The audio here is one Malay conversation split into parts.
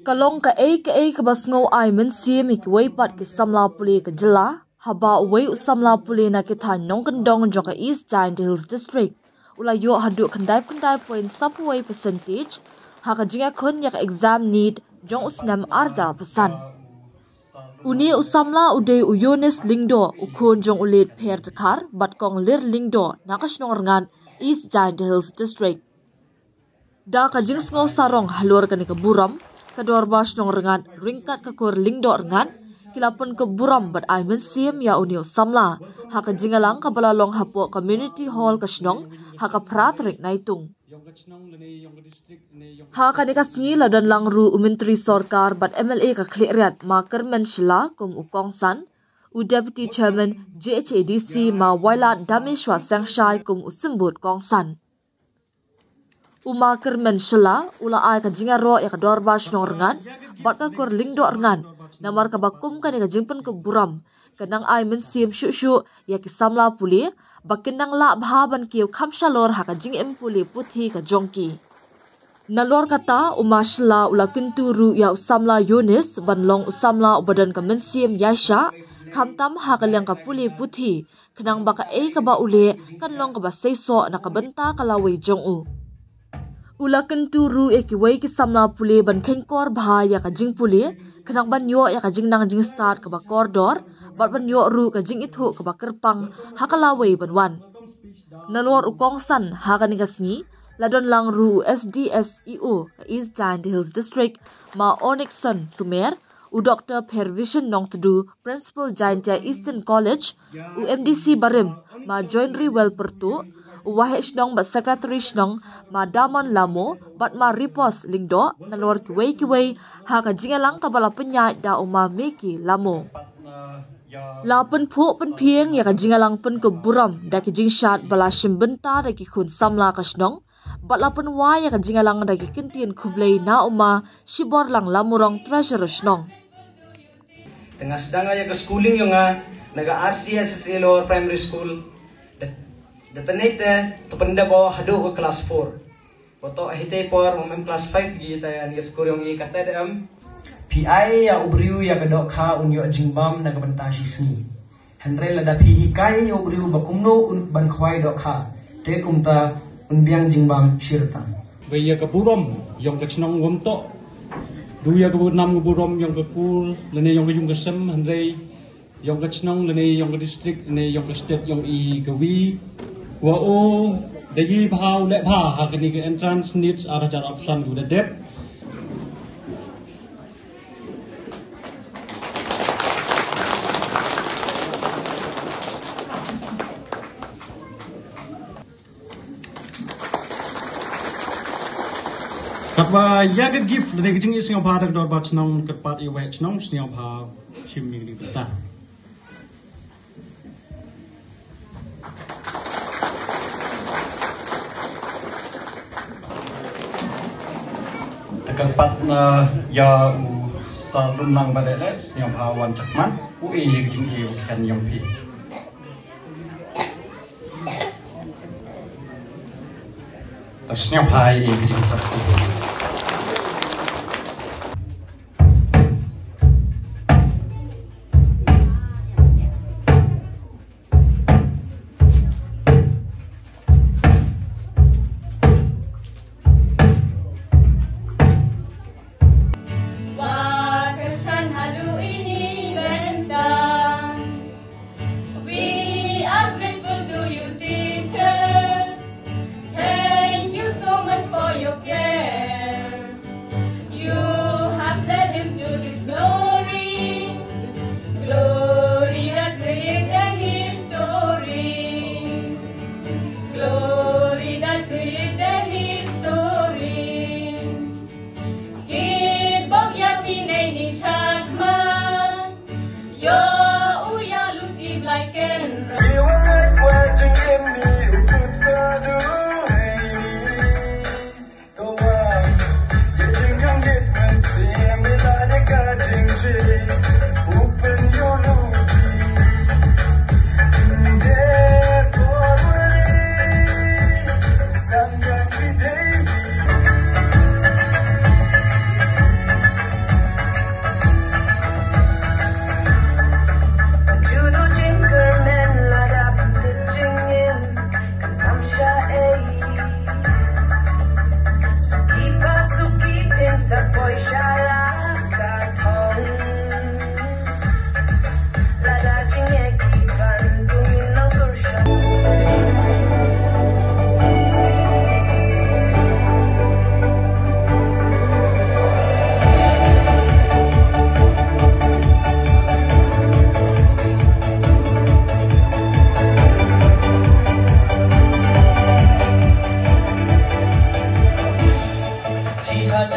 Kalong ka basngau ai men sim ik wei pat ki samla puli ka jela haba wei samla puli na ki than nong kan dong joka East Giant Hills District ula yo hadu kandai point subway percentage ha ka jinga khon yak exam need jong usnam arjar pesan uni usamla uday uyones lingdo ukon jong ulit per tekar bat kong lir lingdo nakasnong ngan East Giant Hills District da ka jing sngo sarong halur ka ni ka buram kador bas nong rengan ringkat kakor lingdo rengan kilapun ke buram bat ai men sim ya unio samla ha ka jingalang ka balalong hapo community hall ka snong ha ka pratrik naitung ha ka ni ka sngi ladan langru umentri sorkar bat MLA ka khlirat ma kermen shila kum ukong san u deputy chairman JHADC ma waila dameshwa sangshai kum usimbut kong san Umakir menshela ula ai ka jinga ro ya ka dorba shnong rengan bat ka kor lingdo rengan namar ka bakum ka ni ka jingpen ke buram kanang ai men sim shu ya ki samla puli bakinang la bhaban kiu khamshalor ha ka jing em puli puthi ka jongki nalor kata umashla ula kinturu ya usamla Yunis banlong usamla ubadan ka men sim yasha khamtam ha ka liang ka puli puthi kanang baka ka ba ule kanlong ka ba seiso na ka benta ka lawi jong u Ula kenturu wei ki samla puli ban kengkor bha ya ka jing puli kanang ban yo ya ka jing nang jing start ka ba koridor bat ban yo ru ka jing ithu ka ba kerpang hakalawei ban wan nalor ukong san ha ka ni ka sngi ladon lang ru SDSEO East Giant Hills District ma Onyxon Sumer u Dr. Pervision Nong Tudu Principal Giant Eastern College u MDC Barim ma Joinery Well Pertu Wahid Shnong bat Secretary Shnong ma Damon Lamo bat ma Ripos Lingdo nalor kiwei ha ka jingalang ka bala penyai da uma meki Lamo la pen phu pen phieng ya ka jingalang pen ke buram da ki jingshat bala shimbenta da ki khun samla ka Shnong bat la pen wa ya ka jingalang da ki kintien khublei na uma shibor lang lamurong treasurer Shnong tengah sedang ya ke schooling yung naga RCS Lower Primary School Detenite tependa po hadu ke kelas 4. Foto ahite por momem kelas 5 gitu ya ni skor yang kata dem PI ya ubriu ya kedok kha unyo jingbam na kabenta sisni. Henry la da pi kai ubriu bakumno un ban khwai dok kha te kumta unbiang jingbam shirta. Gaya kapurom yang kecnong wonto duya kabunam kapurom yang kekul lene yang kejung kesem Henry yang kecnong lene yang ke district lene yang ke state yang I gawi Wao dari bahau le bah hakini ke entrance needs are jar option to the depth Kapa ya ke gift dari kecing ising apa ada dor bat nong kepat iwet nong sing apa chimney di kita Kepat ya sa lunang badeles yang hawan cakman ui jing iu kan yang pi tas yang pai jing tak Thank you so much for your care. Rock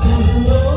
and roll.